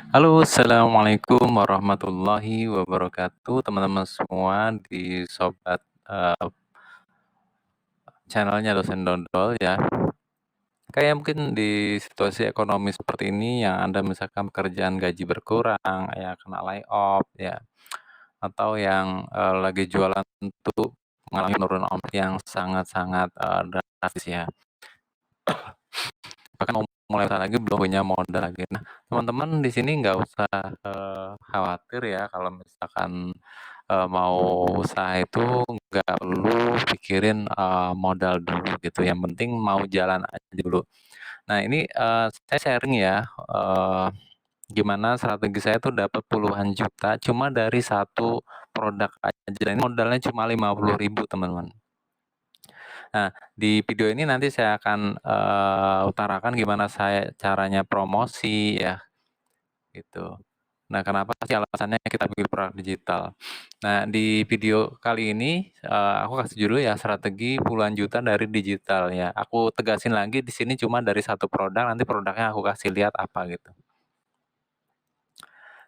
Halo, assalamualaikum warahmatullahi wabarakatuh, teman-teman semua di sobat channelnya Dosen Dodol ya. Kayak mungkin di situasi ekonomi seperti ini yang Anda misalkan pekerjaan gaji berkurang, ya kena layoff ya, atau yang lagi jualan tuh mengalami penurunan omset yang sangat-sangat drastis ya. Bahkan mau mulai usaha lagi belum punya modal lagi. Nah, teman-teman di sini nggak usah khawatir ya kalau misalkan mau usaha itu nggak perlu pikirin modal dulu gitu. Yang penting mau jalan aja dulu. Nah, ini saya sharing ya. Gimana strategi saya tuh dapat puluhan juta cuma dari satu produk aja. Dan ini modalnya cuma 50.000 teman-teman. Nah, di video ini nanti saya akan utarakan gimana saya caranya promosi ya, gitu. Nah, kenapa sih alasannya kita bikin produk digital. Nah, di video kali ini aku kasih judul ya strategi puluhan juta dari digital ya. Aku tegasin lagi di sini cuma dari satu produk, nanti produknya aku kasih lihat apa gitu.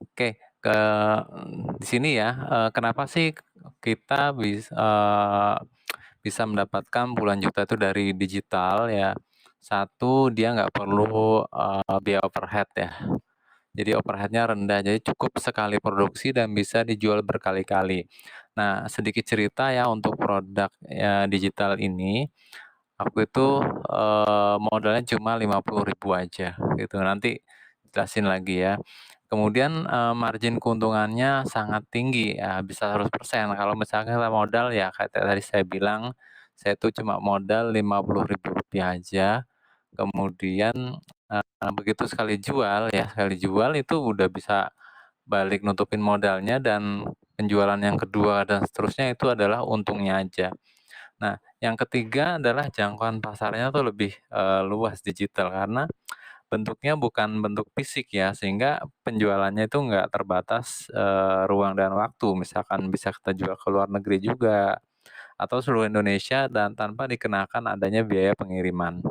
Oke, di sini ya, kenapa sih kita bisa mendapatkan puluhan juta itu dari digital ya. Satu, dia nggak perlu biaya overhead ya. Jadi overheadnya rendah, jadi cukup sekali produksi dan bisa dijual berkali-kali. Nah, sedikit cerita ya untuk produk ya, digital ini, aku itu modalnya cuma 50.000 aja gitu. Nanti jelasin lagi ya. Kemudian margin keuntungannya sangat tinggi ya, bisa 100%. Kalau misalkan kita modal ya kayak tadi saya bilang, saya tuh cuma modal Rp50.000 aja. Kemudian begitu sekali jual itu udah bisa balik nutupin modalnya dan penjualan yang kedua dan seterusnya itu adalah untungnya aja. Nah, yang ketiga adalah jangkauan pasarnya tuh lebih luas digital karena bentuknya bukan bentuk fisik ya, sehingga penjualannya itu nggak terbatas ruang dan waktu. Misalkan bisa kita jual ke luar negeri juga atau seluruh Indonesia dan tanpa dikenakan adanya biaya pengiriman.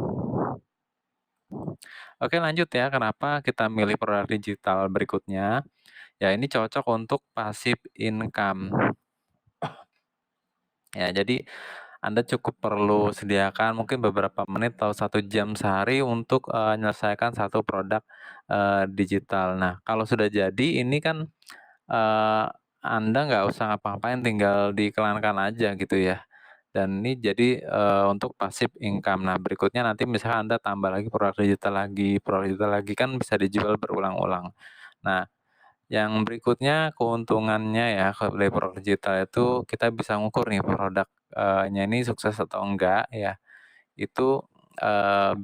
Oke, lanjut ya, kenapa kita milih produk digital berikutnya. Ya, ini cocok untuk passive income. Ya, jadi Anda cukup perlu sediakan mungkin beberapa menit atau 1 jam sehari untuk menyelesaikan satu produk digital. Nah, kalau sudah jadi ini kan eee, Anda nggak usah ngapa-ngapain, tinggal diiklankan aja gitu ya. Dan ini jadi untuk passive income. Nah, berikutnya nanti misalkan Anda tambah lagi produk digital lagi, kan bisa dijual berulang-ulang. Nah, yang berikutnya keuntungannya ya kalau dari produk digital itu kita bisa ngukur nih produk ini sukses atau enggak ya. Itu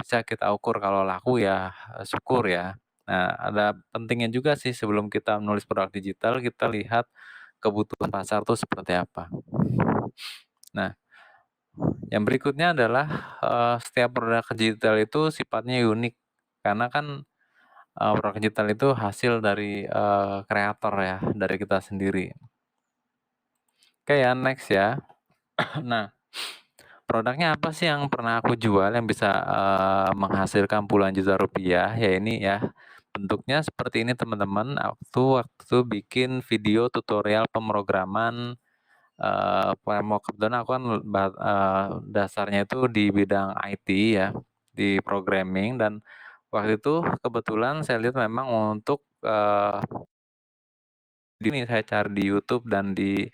bisa kita ukur, kalau laku ya syukur ya. Nah, ada pentingnya juga sih sebelum kita menulis produk digital, kita lihat kebutuhan pasar tuh seperti apa. Nah, yang berikutnya adalah setiap produk digital itu sifatnya unik, karena kan produk digital itu hasil dari kreator ya, dari kita sendiri. Oke ya, next ya. Nah, produknya apa sih yang pernah aku jual yang bisa menghasilkan puluhan juta rupiah? Ya ini ya, bentuknya seperti ini teman-teman. Aku waktu itu bikin video tutorial pemrograman framework. Kebetulan aku kan dasarnya itu di bidang IT ya, di programming, dan waktu itu kebetulan saya lihat memang untuk ini saya cari di YouTube dan di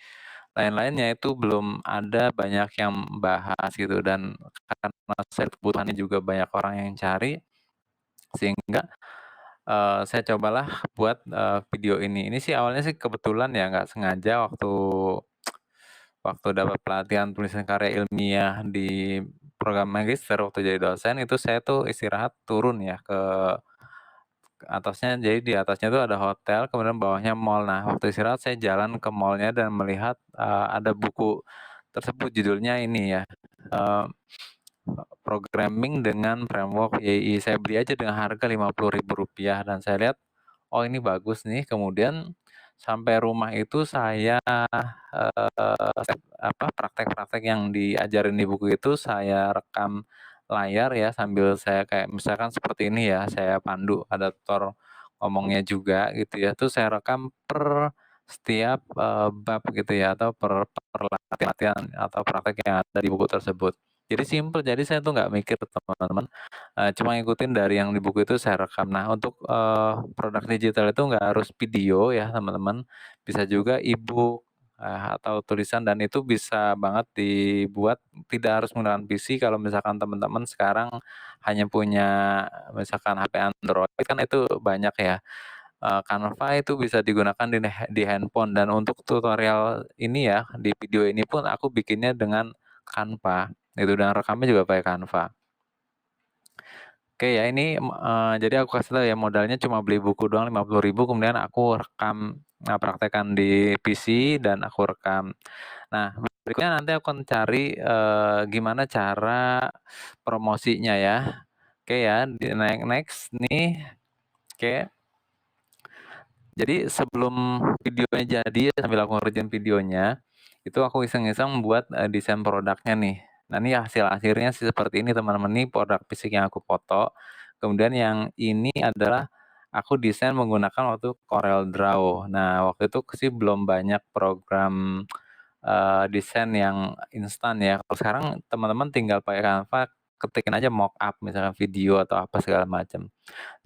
lain-lainnya itu belum ada banyak yang bahas gitu, dan karena saya kebutuhannya juga banyak orang yang cari, sehingga saya cobalah buat video ini. Ini sih awalnya sih kebetulan ya, nggak sengaja waktu waktu dapat pelatihan tulisan karya ilmiah di program magister waktu jadi dosen, itu saya tuh istirahat turun ya ke atasnya, jadi di atasnya tuh ada hotel, kemudian bawahnya mall. Nah, waktu istirahat saya jalan ke mall-nya dan melihat ada buku tersebut, judulnya ini ya, eee, Programming dengan Framework YI. Saya beli aja dengan harga Rp50.000 dan saya lihat, "Oh, ini bagus nih." Kemudian sampai rumah itu saya praktek-praktek yang diajarin di buku itu saya rekam layar ya, sambil saya kayak misalkan seperti ini ya, saya pandu, ada tutor ngomongnya juga gitu ya, terus saya rekam per setiap, bab gitu ya atau per latihan atau praktek yang ada di buku tersebut. Jadi simpel, jadi saya tuh nggak mikir teman-teman, cuma ngikutin dari yang di buku itu saya rekam. Nah untuk, produk digital itu nggak harus video ya teman-teman, bisa juga e-book, atau tulisan dan itu bisa banget dibuat tidak harus menggunakan PC kalau misalkan teman-teman sekarang hanya punya misalkan HP Android kan itu banyak ya. Canva itu bisa digunakan di handphone dan untuk tutorial ini ya, di video ini pun aku bikinnya dengan Canva, itu dan rekamnya juga pakai Canva. Oke ya ini, jadi aku kasih tahu ya modalnya cuma beli buku doang 50.000 kemudian aku rekam, praktekkan di PC dan aku rekam. Nah berikutnya nanti aku akan cari, gimana cara promosinya ya. Oke ya di next nih, oke. Jadi sebelum videonya jadi sambil aku ngerjain videonya, itu aku iseng-iseng buat, desain produknya nih. Nah ini hasil akhirnya sih seperti ini teman-teman, nih produk fisik yang aku foto. Kemudian yang ini adalah aku desain menggunakan waktu Corel Draw. Nah waktu itu sih belum banyak program, desain yang instan ya. Kalau sekarang teman-teman tinggal pakai Canva, ketikin aja mockup misalkan video atau apa segala macam.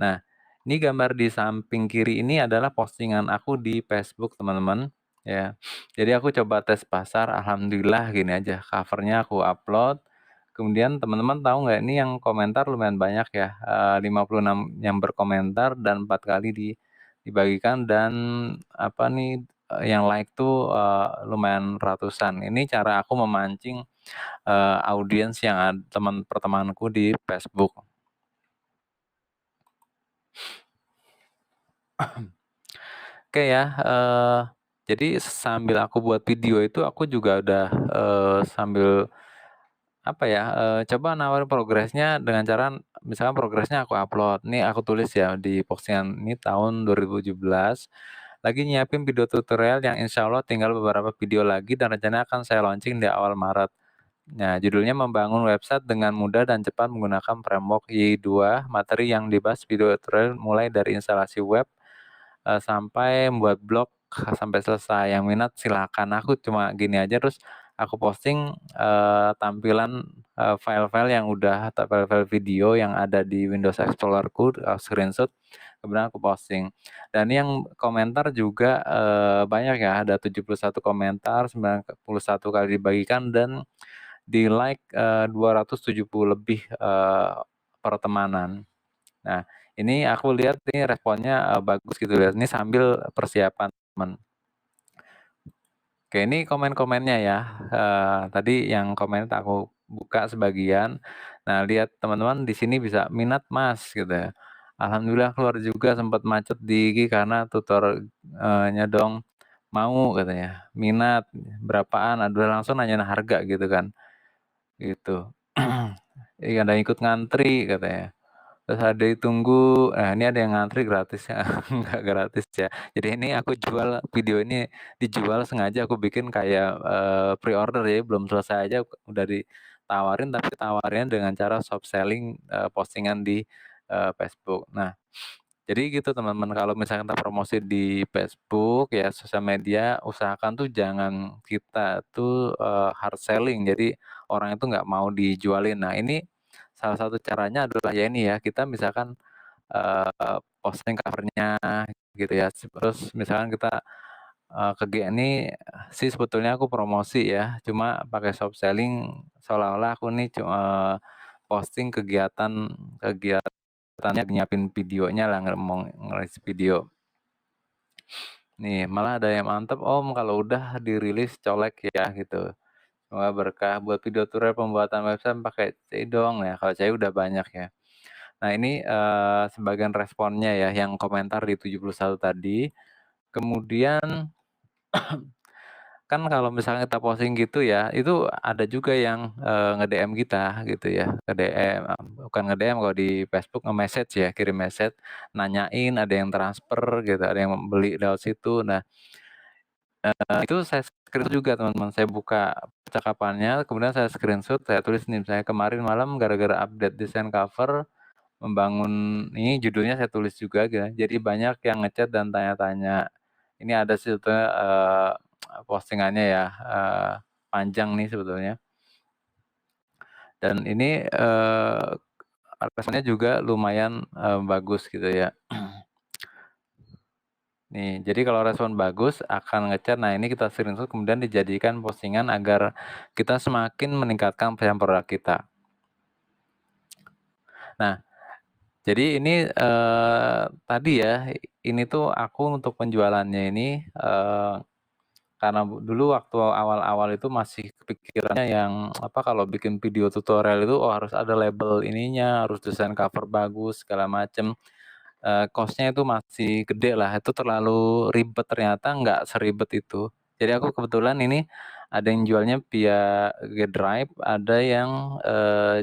Nah, ini gambar di samping kiri ini adalah postingan aku di Facebook, teman-teman, ya. Jadi aku coba tes pasar, alhamdulillah gini aja, cover-nya aku upload, kemudian teman-teman tahu nggak ini yang komentar lumayan banyak ya, 56 yang berkomentar dan 4 kali dibagikan dan apa nih, yang like tuh, lumayan ratusan. Ini cara aku memancing, audiens yang teman pertemananku di Facebook. Oke ya, jadi sambil aku buat video itu aku juga udah, sambil apa ya, coba nawarin progresnya dengan cara misalkan progresnya aku upload, nih aku tulis ya di postingan ini tahun 2017, lagi nyiapin video tutorial yang insya Allah tinggal beberapa video lagi dan rencananya akan saya launching di awal Maret. Nah, judulnya membangun website dengan mudah dan cepat menggunakan framework Y2, materi yang dibahas video tutorial mulai dari instalasi web sampai membuat blog sampai selesai, yang minat silakan. Aku cuma gini aja terus aku posting, tampilan, file-file yang udah atau file-file video yang ada di Windows Explorer-ku, screenshot, kemudian aku posting. Dan yang komentar juga, banyak ya, ada 71 komentar, 91 kali dibagikan dan di-like, 270 lebih, pertemanan. Nah, ini aku lihat ini responnya, bagus gitu ya, ini sambil persiapan teman. Oke, ini komen-komennya ya, tadi yang komen aku buka sebagian. Nah, lihat teman-teman di sini bisa, "Minat Mas," gitu ya. "Alhamdulillah keluar juga sempat macet di IG karena nya dong, mau," katanya. "Minat, berapaan?" Aduh langsung nanyain harga gitu kan, gitu. "Iya, ada yang ikut ngantri," katanya. Terus ada yang tunggu, ini ada yang ngantri gratis ya, enggak gratis ya. Jadi ini aku jual video ini dijual sengaja aku bikin kayak, pre-order ya, belum selesai aja udah ditawarin, tapi tawarinnya dengan cara soft selling, postingan di, Facebook. Nah, jadi gitu teman-teman, kalau misalnya kita promosi di Facebook ya, sosial media, usahakan tuh jangan kita tuh, hard selling, jadi orang itu nggak mau dijualin. Nah ini salah satu caranya adalah ya ini ya, kita misalkan, posting cover-nya gitu ya, terus misalkan kita, ke GNI sih sebetulnya aku promosi ya, cuma pakai soft selling seolah-olah aku nih posting kegiatannya nyiapin videonya lah, mau ngerilis video. Nih, malah ada yang mantep, "Om kalau udah dirilis colek ya," gitu. Semoga berkah buat video tutorial pembuatan website pakai CI dong ya, kalau CI udah banyak ya. Nah ini, sebagian responnya ya, yang komentar di 71 tadi. Kemudian kan kalau misalnya kita posting gitu ya, itu ada juga yang, nge-DM kita gitu ya, nge-DM, bukan nge-DM kalau di Facebook nge-message ya, kirim message, nanyain, ada yang transfer gitu, ada yang beli lewat situ. Nah, itu saya screenshot juga teman-teman, saya buka percakapannya, kemudian saya screenshot, saya tulis nih misalnya, "Kemarin malam gara-gara update desain cover, membangun ini judulnya saya tulis juga gitu ya. Jadi banyak yang ngechat dan tanya-tanya. Ini ada sih sebetulnya postingannya ya, panjang nih sebetulnya. Dan ini responnya juga lumayan bagus gitu ya. Nih, jadi kalau respon bagus akan ngechat, nah ini kita screenshot kemudian dijadikan postingan agar kita semakin meningkatkan pesan produk kita. Nah, jadi ini tadi ya, ini tuh aku untuk penjualannya ini karena dulu waktu awal-awal itu masih kepikirannya yang apa, kalau bikin video tutorial itu, oh harus ada label ininya, harus desain cover bagus segala macem, cost-nya itu masih gede lah, itu terlalu ribet, ternyata nggak seribet itu. Jadi aku kebetulan ini ada yang jualnya via G-Drive, ada yang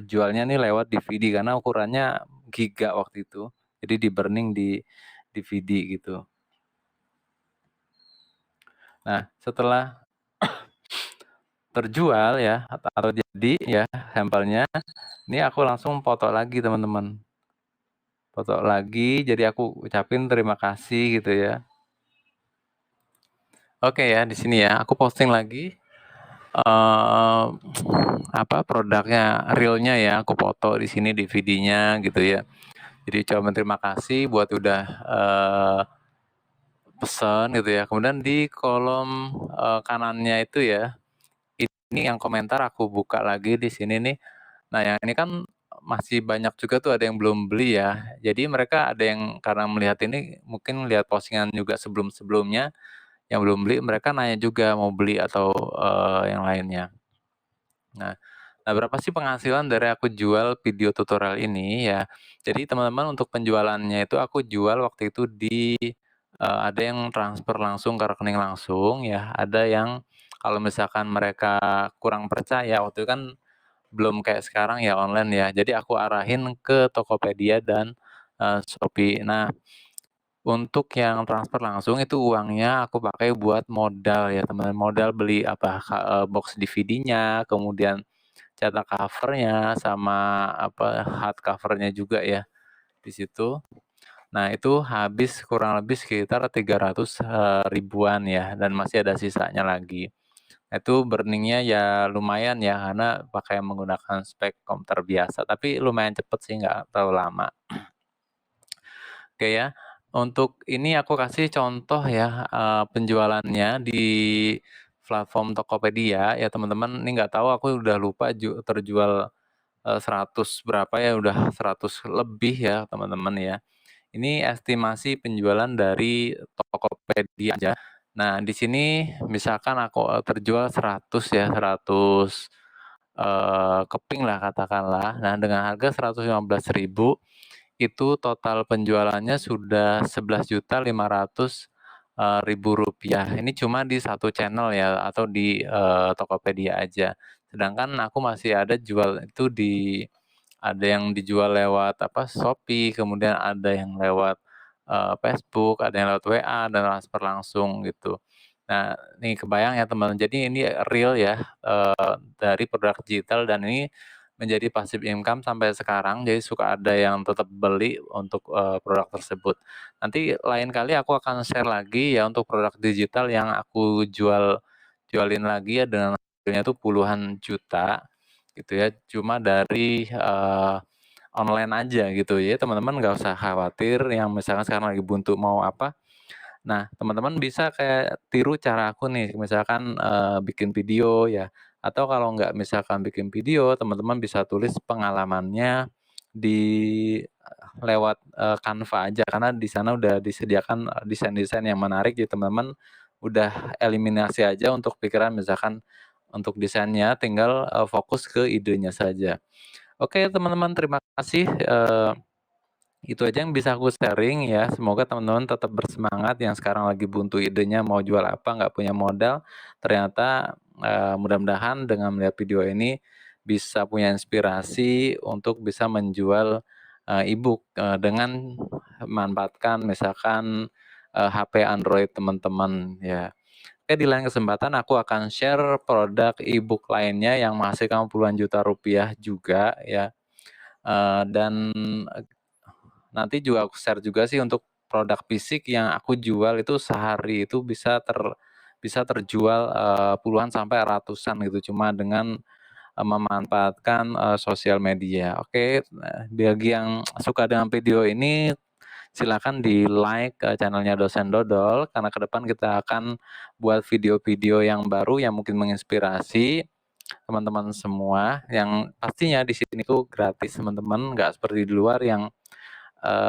jualnya nih lewat DVD karena ukurannya giga waktu itu, jadi di-burning di DVD gitu. Nah, setelah terjual ya atau jadi ya sampelnya, ini aku langsung foto lagi teman-teman. Foto lagi, jadi aku ucapin terima kasih gitu ya. Oke ya, di sini ya, aku posting lagi apa produknya realnya ya, aku foto di sini DVD-nya gitu ya. Jadi ucapan terima kasih buat udah pesen gitu ya. Kemudian di kolom kanannya itu ya, ini yang komentar aku buka lagi di sini nih. Nah, yang ini kan masih banyak juga tuh ada yang belum beli ya. Jadi mereka ada yang karena melihat ini mungkin lihat postingan juga sebelum-sebelumnya yang belum beli, mereka nanya juga mau beli atau yang lainnya. Nah, berapa sih penghasilan dari aku jual video tutorial ini ya? Jadi teman-teman untuk penjualannya itu aku jual waktu itu di ada yang transfer langsung ke rekening langsung ya, ada yang kalau misalkan mereka kurang percaya, waktu itu kan belum kayak sekarang ya online ya, jadi aku arahin ke Tokopedia dan Shopee. Nah, untuk yang transfer langsung itu uangnya aku pakai buat modal ya teman, modal beli apa, box DVD-nya, kemudian cetak cover-nya, sama apa, hard cover-nya juga ya, di situ. Nah, itu habis kurang lebih sekitar 300 ribuan ya, dan masih ada sisanya lagi. Itu burning-nya ya lumayan ya, karena pakai menggunakan spek komputer biasa, tapi lumayan cepet sih, nggak terlalu lama. Oke ya, untuk ini aku kasih contoh ya, penjualannya di platform Tokopedia ya teman-teman, ini nggak tahu aku udah lupa terjual 100 berapa ya, udah 100 lebih ya teman-teman ya. Ini estimasi penjualan dari Tokopedia aja. Nah, di sini misalkan aku terjual 100 ya, 100 keping lah katakanlah. Nah, dengan harga 115.000 itu total penjualannya sudah 11.500.000 rupiah. Ini cuma di satu channel ya, atau di Tokopedia aja. Sedangkan aku masih ada jual itu ada yang dijual lewat apa, Shopee, kemudian ada yang lewat Facebook, ada yang lewat WA dan transfer langsung gitu. Nah, nih kebayang ya teman, jadi ini real ya dari produk digital, dan ini menjadi passive income sampai sekarang, jadi suka ada yang tetap beli untuk produk tersebut. Nanti lain kali aku akan share lagi ya untuk produk digital yang aku jualin lagi ya, dengan harganya tuh puluhan juta gitu ya, cuma dari online aja gitu ya, teman-teman nggak usah khawatir yang misalkan sekarang lagi buntu mau apa. Nah, teman-teman bisa kayak tiru cara aku nih, misalkan bikin video ya, atau kalau nggak misalkan bikin video, teman-teman bisa tulis pengalamannya di lewat Canva aja, karena di sana udah disediakan desain-desain yang menarik, jadi teman-teman udah eliminasi aja untuk pikiran misalkan untuk desainnya, tinggal fokus ke idenya saja. Oke teman-teman, terima kasih, itu aja yang bisa aku sharing ya. Semoga teman-teman tetap bersemangat yang sekarang lagi buntu idenya mau jual apa, nggak punya modal. Ternyata mudah-mudahan dengan melihat video ini bisa punya inspirasi untuk bisa menjual e-book dengan memanfaatkan misalkan HP Android teman-teman ya. Oke, di lain kesempatan aku akan share produk e-book lainnya yang menghasilkan puluhan juta rupiah juga ya. Dan nanti juga aku share juga sih untuk produk fisik yang aku jual itu sehari itu bisa terjual, puluhan sampai ratusan gitu, cuma dengan, memanfaatkan, sosial media. Oke, nah bagi yang suka dengan video ini, silakan di-like, channel-nya Dosen Dodol, karena ke depan kita akan buat video-video yang baru yang mungkin menginspirasi teman-teman semua, yang pastinya di sini tuh gratis teman-teman, nggak seperti di luar yang,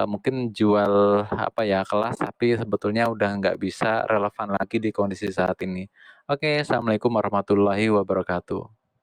mungkin jual apa ya, kelas tapi sebetulnya udah nggak bisa relevan lagi di kondisi saat ini. Oke, assalamualaikum warahmatullahi wabarakatuh.